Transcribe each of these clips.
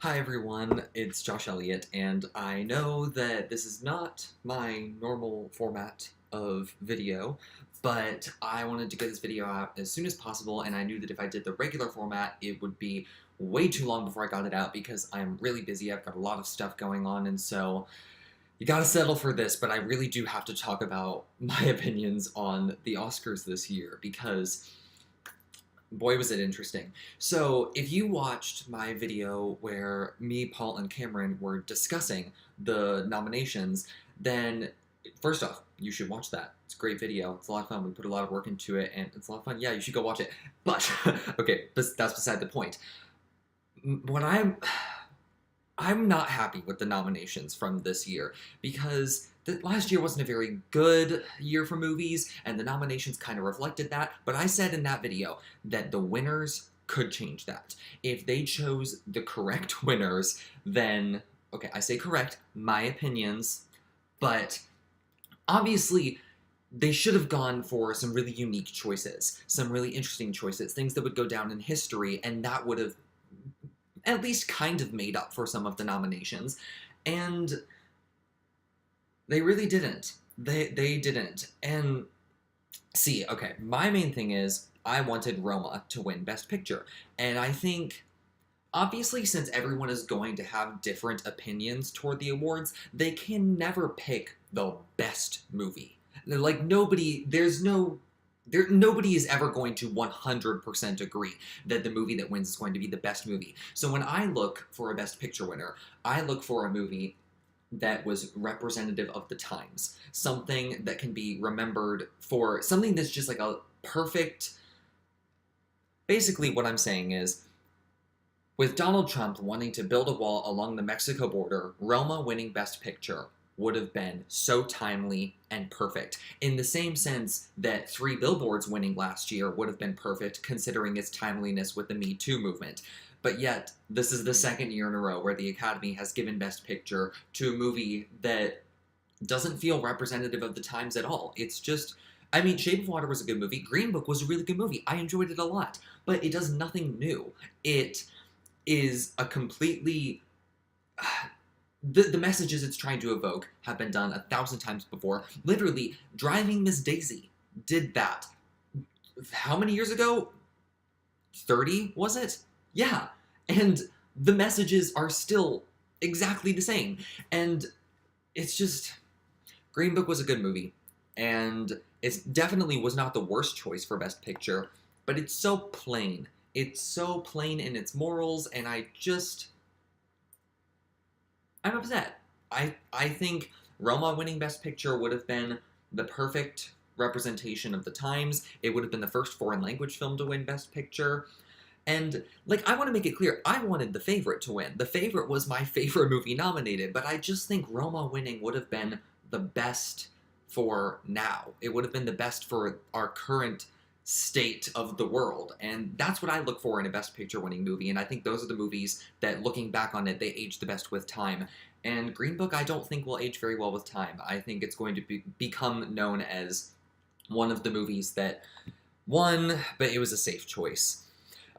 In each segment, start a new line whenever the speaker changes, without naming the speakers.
Hi everyone, it's Josh Elliott, and I know that this is not my normal format of video, but I wanted to get this video out as soon as possible, and I knew that if I did the regular format, it would be way too long before I got it out because I'm really busy. I've got a lot of stuff going on, and so you gotta settle for this, but I really do have to talk about my opinions on the Oscars this year because boy, was it interesting. So, if you watched my video where me, Paul, and Cameron were discussing the nominations, then first off, you should watch that. It's a great video. It's a lot of fun. We put a lot of work into it, and it's a lot of fun. Yeah, you should go watch it. But okay, that's beside the point. What I'm not happy with the nominations from this year because last year wasn't a very good year for movies, and the nominations kind of reflected that. But I said in that video that the winners could change that. If they chose the correct winners, then, okay, I say correct, my opinions, but obviously they should have gone for some really unique choices, some really interesting choices, things that would go down in history, and that would have at least kind of made up for some of the nominations. And they really didn't. They didn't. And see, okay, my main thing is I wanted Roma to win Best Picture. And I think obviously since everyone is going to have different opinions toward the awards, they can never pick the best movie. Like nobody is ever going to 100% agree that the movie that wins is going to be the best movie. So when I look for a Best Picture winner, I look for a movie that was representative of the times. Something that can be remembered for something that's just like a perfect. Basically, what I'm saying is, with Donald Trump wanting to build a wall along the Mexico border, Roma winning Best Picture would have been so timely and perfect. In the same sense that Three Billboards winning last year would have been perfect considering its timeliness with the Me Too movement. But yet, this is the second year in a row where the Academy has given Best Picture to a movie that doesn't feel representative of the times at all. It's just, I mean, Shape of Water was a good movie. Green Book was a really good movie. I enjoyed it a lot. But it does nothing new. It is a completely the messages it's trying to evoke have been done 1,000 times before. Literally, Driving Miss Daisy did that. How many years ago? 30, was it? Yeah. And the messages are still exactly the same. And it's just. Green Book was a good movie. And it definitely was not the worst choice for Best Picture, but it's so plain. It's so plain in its morals, and I'm upset. I think Roma winning Best Picture would have been the perfect representation of the times. It would have been the first foreign language film to win Best Picture. And, like, I want to make it clear, I wanted The Favorite to win. The Favorite was my favorite movie nominated, but I just think Roma winning would have been the best for now. It would have been the best for our current state of the world. And that's what I look for in a Best Picture winning movie. And I think those are the movies that, looking back on it, they age the best with time. And Green Book, I don't think will age very well with time. I think it's going to become known as one of the movies that won, but it was a safe choice.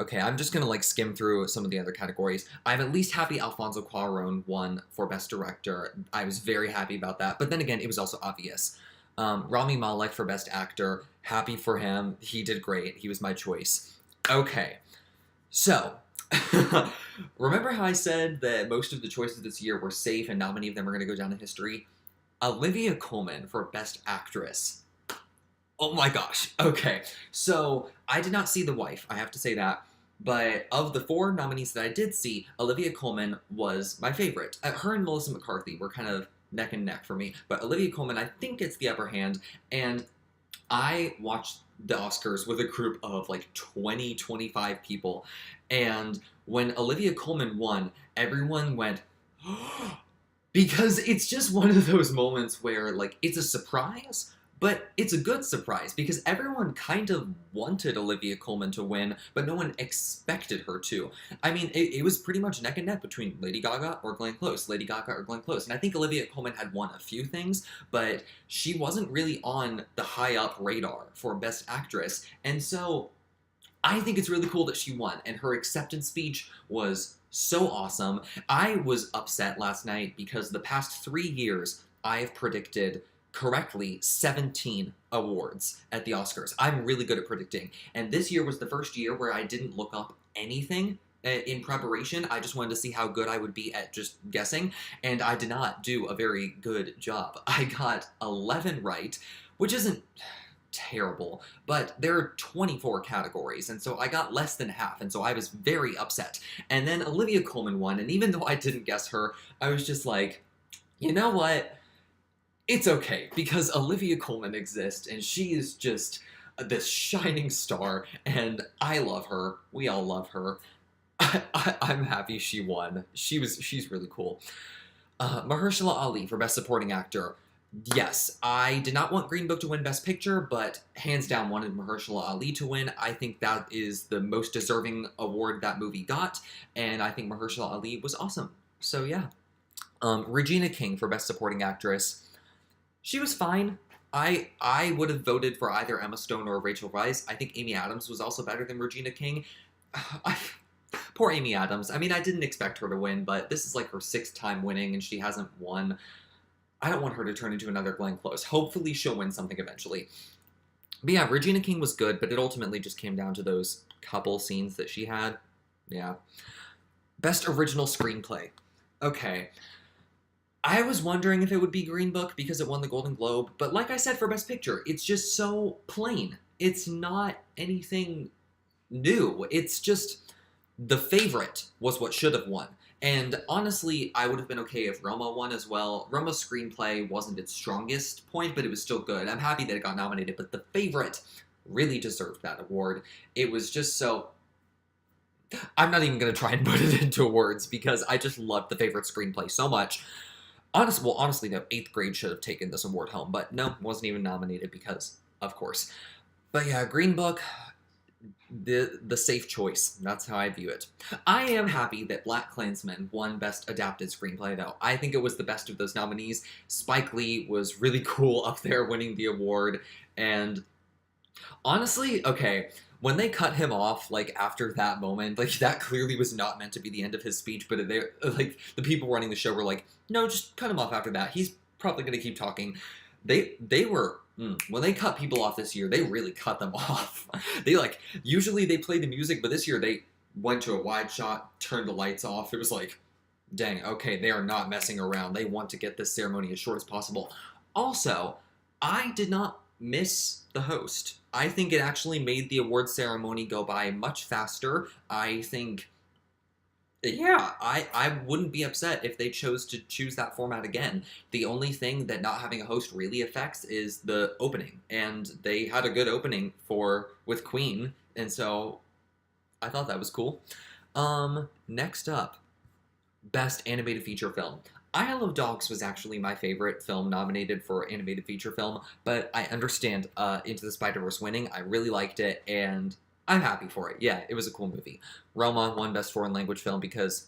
Okay, I'm just gonna like skim through some of the other categories. I'm at least happy Alfonso Cuarón won for Best Director. I was very happy about that. But then again, it was also obvious. Rami Malek for Best Actor. Happy for him. He did great. He was my choice. Okay, so remember how I said that most of the choices this year were safe and not many of them are going to go down in history? Olivia Colman for Best Actress. Oh my gosh. Okay, so I did not see The Wife. I have to say that. But of the four nominees that I did see, Olivia Colman was my favorite. Her and Melissa McCarthy were kind of neck and neck for me. But Olivia Colman, I think, gets the upper hand. And I watched the Oscars with a group of like 20, 25 people. And when Olivia Colman won, everyone went, because it's just one of those moments where, like, it's a surprise, but it's a good surprise because everyone kind of wanted Olivia Colman to win, but no one expected her to. I mean, it was pretty much neck and neck between Lady Gaga or Glenn Close, Lady Gaga or Glenn Close. And I think Olivia Colman had won a few things, but she wasn't really on the high up radar for Best Actress. And so I think it's really cool that she won, and her acceptance speech was so awesome. I was upset last night because the past 3 years I have predicted correctly 17 awards at the Oscars. I'm really good at predicting, and this year was the first year where I didn't look up anything in preparation. I just wanted to see how good I would be at just guessing, and I did not do a very good job. I got 11 right, which isn't terrible, but there are 24 categories, and so I got less than half, and so I was very upset. And then Olivia Colman won, and even though I didn't guess her, I was just like, you know what? It's okay, because Olivia Colman exists, and she is just this shining star, and I love her. We all love her. I'm happy she won. She's really cool. Mahershala Ali for Best Supporting Actor. Yes, I did not want Green Book to win Best Picture, but hands down wanted Mahershala Ali to win. I think that is the most deserving award that movie got, and I think Mahershala Ali was awesome. So yeah. Regina King for Best Supporting Actress. She was fine. I would have voted for either Emma Stone or Rachel Weisz. I think Amy Adams was also better than Regina King. Poor Amy Adams. I mean, I didn't expect her to win, but this is like her 6th time winning, and she hasn't won. I don't want her to turn into another Glenn Close. Hopefully she'll win something eventually. But yeah, Regina King was good, but it ultimately just came down to those couple scenes that she had. Yeah. Best Original Screenplay. Okay. I was wondering if it would be Green Book because it won the Golden Globe, but like I said for Best Picture, it's just so plain. It's not anything new. It's just The Favorite was what should have won. And honestly, I would have been okay if Roma won as well. Roma's screenplay wasn't its strongest point, but it was still good. I'm happy that it got nominated, but The Favorite really deserved that award. It was just so... I'm not even going to try and put it into words because I just loved The Favorite screenplay so much. Honestly, no, 8th grade should have taken this award home, but no, wasn't even nominated because, of course. But yeah, Green Book... The safe choice. That's how I view it. I am happy that BlacKkKlansman won Best Adapted Screenplay, though. I think it was the best of those nominees. Spike Lee was really cool up there winning the award, and honestly, okay, when they cut him off, like, after that moment, like, that clearly was not meant to be the end of his speech, but they, like, the people running the show were like, no, just cut him off after that. He's probably gonna keep talking. They were... When they cut people off this year, they really cut them off. Usually they play the music, but this year they went to a wide shot, turned the lights off. It was like, dang, okay, they are not messing around. They want to get this ceremony as short as possible. Also, I did not miss the host. I think it actually made the award ceremony go by much faster. I think... Yeah, I wouldn't be upset if they chose to choose that format again. The only thing that not having a host really affects is the opening, and they had a good opening with Queen, and so I thought that was cool. Next up, Best Animated Feature Film. Isle of Dogs was actually my favorite film nominated for Animated Feature Film, but I understand Into the Spider-Verse winning. I really liked it, and... I'm happy for it. Yeah, it was a cool movie. Roma won Best Foreign Language Film because,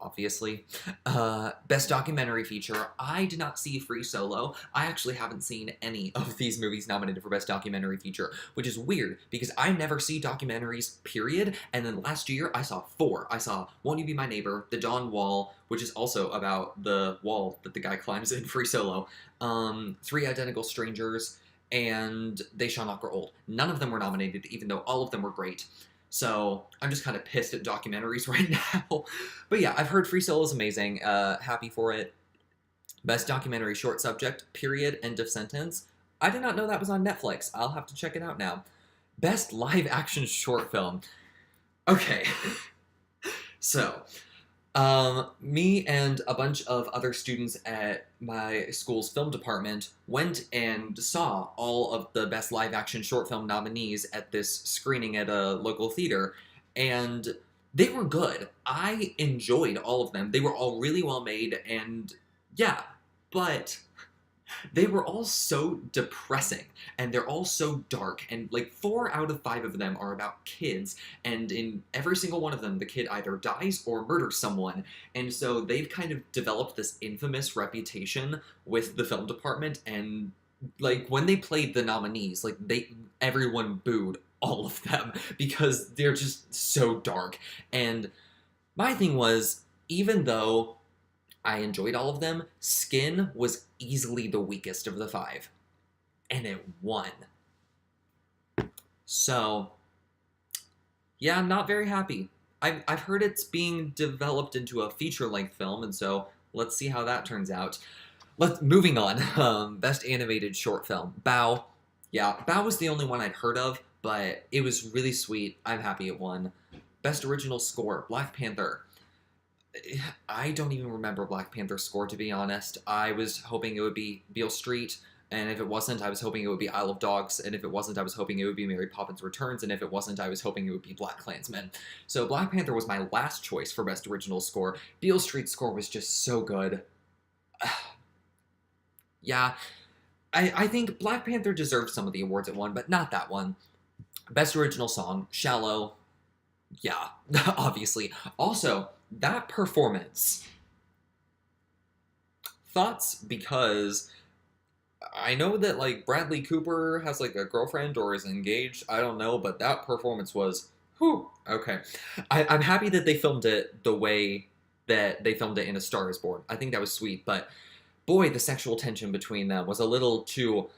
obviously. Best Documentary Feature. I did not see Free Solo. I actually haven't seen any of these movies nominated for Best Documentary Feature, which is weird because I never see documentaries, period. And then last year, I saw 4. I saw Won't You Be My Neighbor, The Dawn Wall, which is also about the wall that the guy climbs in Free Solo, 3 Identical Strangers, and They Shall Not Grow Old. None of them were nominated, even though all of them were great. So I'm just kind of pissed at documentaries right now. But yeah, I've heard Free Solo is amazing. Happy for it. Best Documentary Short Subject, period, end of sentence. I did not know that was on Netflix. I'll have to check it out now. Best Live Action Short Film. Okay. So... me and a bunch of other students at my school's film department went and saw all of the best live-action short film nominees at this screening at a local theater, and they were good. I enjoyed all of them. They were all really well made, and yeah, but... they were all so depressing, and they're all so dark, and like 4 out of 5 of them are about kids, and in every single one of them, the kid either dies or murders someone, and so they've kind of developed this infamous reputation with the film department, and like when they played the nominees, like everyone booed all of them because they're just so dark. And my thing was, even though I enjoyed all of them, Skin was easily the weakest of the five, and it won. So, yeah, I'm not very happy. I've heard it's being developed into a feature-length film, and so let's see how that turns out. Moving on. Best animated short film. Bao. Yeah, Bao was the only one I'd heard of, but it was really sweet. I'm happy it won. Best original score. Black Panther. I don't even remember Black Panther's score, to be honest. I was hoping it would be Beale Street, and if it wasn't, I was hoping it would be Isle of Dogs, and if it wasn't, I was hoping it would be Mary Poppins Returns, and if it wasn't, I was hoping it would be BlacKkKlansman. So Black Panther was my last choice for Best Original Score. Beale Street's score was just so good. Yeah, I think Black Panther deserved some of the awards it won, but not that one. Best Original Song, Shallow. Yeah, obviously. Also, that performance. Thoughts? Because I know that, like, Bradley Cooper has, like, a girlfriend or is engaged. I don't know, but that performance was, whew, okay. I'm happy that they filmed it the way that they filmed it in A Star is Born. I think that was sweet, but boy, the sexual tension between them was a little too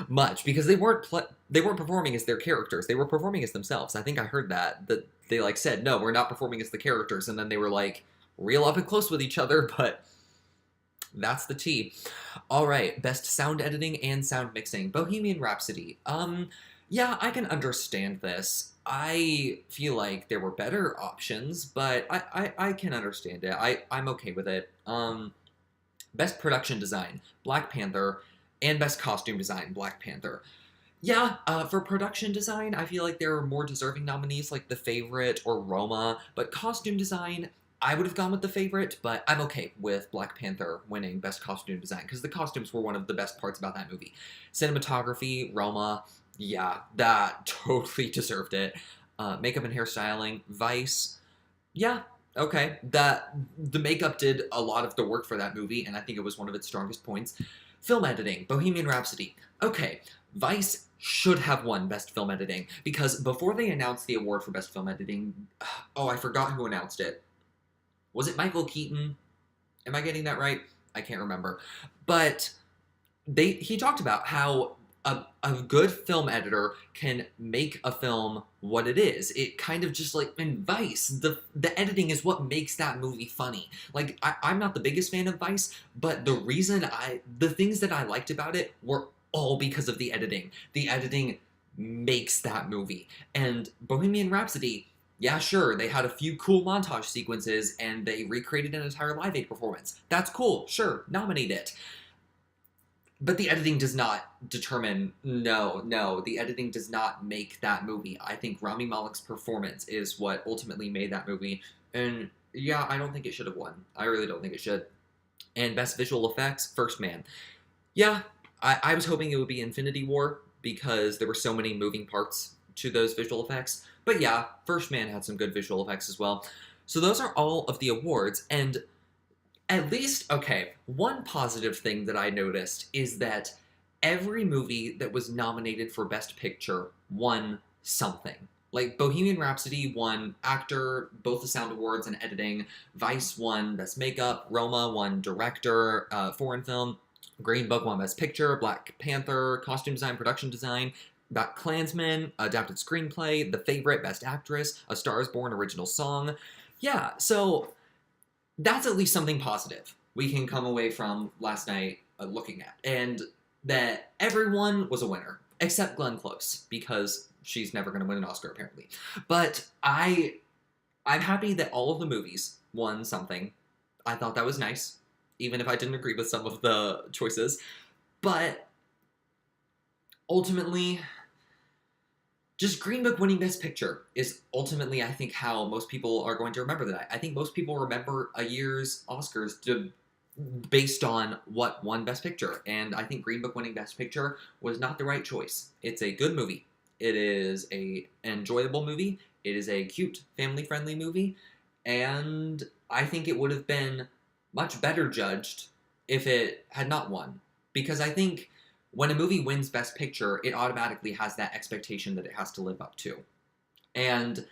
much because they weren't performing as their characters. They were performing as themselves. I think I heard that they like said, "No, we're not performing as the characters," and then they were like real up and close with each other, but that's the tea. All right, best sound editing and sound mixing. Bohemian Rhapsody. Yeah, I can understand this. I feel like there were better options, but I can understand it. I'm okay with it. Best production design, Black Panther, and best costume design, Black Panther. Yeah, for production design, I feel like there are more deserving nominees like The Favorite or Roma, but costume design, I would have gone with The Favorite, but I'm okay with Black Panther winning best costume design because the costumes were one of the best parts about that movie. Cinematography, Roma, yeah, that totally deserved it. Makeup and hairstyling, Vice, yeah, okay. The makeup did a lot of the work for that movie, and I think it was one of its strongest points. Film editing, Bohemian Rhapsody. Okay, Vice should have won Best Film Editing, because before they announced the award for Best Film Editing, oh, I forgot who announced it. Was it Michael Keaton? Am I getting that right? I can't remember. But he talked about how a good film editor can make a film what it is. It kind of just like in Vice, the editing is what makes that movie funny. Like, I'm not the biggest fan of Vice, but the things that I liked about it were all because of the editing. The editing makes that movie. And Bohemian Rhapsody, yeah, sure, they had a few cool montage sequences and they recreated an entire Live Aid performance. That's cool, sure, nominate it. But the editing does not determine, no, the editing does not make that movie. I think Rami Malek's performance is what ultimately made that movie. And yeah, I don't think it should have won. I really don't think it should. And Best Visual Effects, First Man. Yeah, I was hoping it would be Infinity War because there were so many moving parts to those visual effects. But yeah, First Man had some good visual effects as well. So those are all of the awards, and at least, okay, one positive thing that I noticed is that every movie that was nominated for Best Picture won something. Like, Bohemian Rhapsody won Actor, both the Sound Awards and Editing. Vice won Best Makeup. Roma won Director, Foreign Film. Green Book won Best Picture. Black Panther, Costume Design, Production Design. BlacKkKlansman, Adapted Screenplay. The Favorite, Best Actress. A Star is Born, Original Song. Yeah, so that's at least something positive we can come away from last night looking at. And that everyone was a winner, except Glenn Close, because she's never going to win an Oscar, apparently. But I'm happy that all of the movies won something. I thought that was nice, even if I didn't agree with some of the choices. But ultimately, just Green Book winning Best Picture is ultimately, I think, how most people are going to remember that. I think most people remember a year's Oscars based on what won Best Picture. And I think Green Book winning Best Picture was not the right choice. It's a good movie. It is an enjoyable movie. It is a cute, family-friendly movie. And I think it would have been much better judged if it had not won. Because I think when a movie wins Best Picture, it automatically has that expectation that it has to live up to. And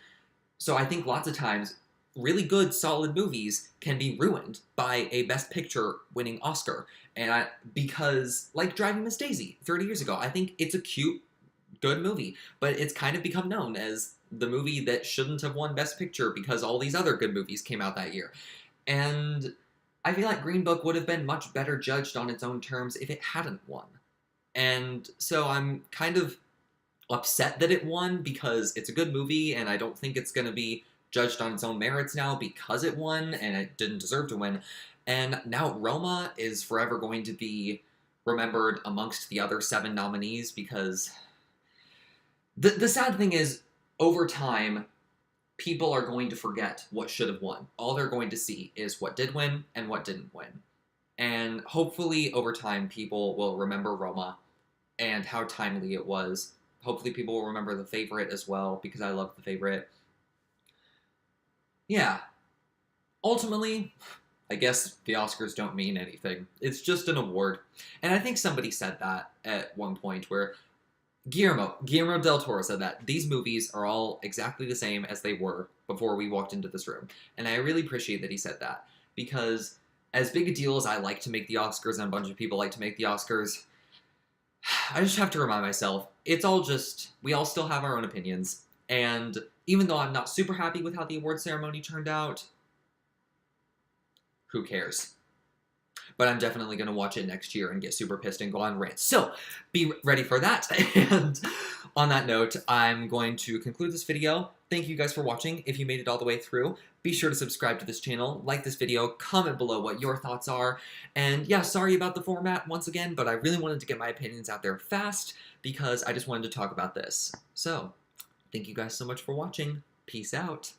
so I think lots of times, really good, solid movies can be ruined by a Best Picture winning Oscar. Because, like Driving Miss Daisy 30 years ago, I think it's a cute, good movie, but it's kind of become known as the movie that shouldn't have won Best Picture because all these other good movies came out that year. And I feel like Green Book would have been much better judged on its own terms if it hadn't won. And so I'm kind of upset that it won because it's a good movie and I don't think it's going to be judged on its own merits now because it won and it didn't deserve to win. And now Roma is forever going to be remembered amongst the other 7 nominees because the sad thing is, over time, people are going to forget what should have won. All they're going to see is what did win and what didn't win. And hopefully, over time, people will remember Roma and how timely it was. Hopefully, people will remember The Favorite as well, because I love The Favorite. Yeah. Ultimately, I guess the Oscars don't mean anything. It's just an award. And I think somebody said that at one point, where Guillermo del Toro said that these movies are all exactly the same as they were before we walked into this room. And I really appreciate that he said that, because as big a deal as I like to make the Oscars, and a bunch of people like to make the Oscars, I just have to remind myself, it's all just, we all still have our own opinions. And even though I'm not super happy with how the award ceremony turned out, who cares? But I'm definitely going to watch it next year and get super pissed and go on rants. So, be ready for that. And on that note, I'm going to conclude this video. Thank you guys for watching. If you made it all the way through, be sure to subscribe to this channel, like this video, comment below what your thoughts are. And yeah, sorry about the format once again, but I really wanted to get my opinions out there fast because I just wanted to talk about this. So, thank you guys so much for watching. Peace out.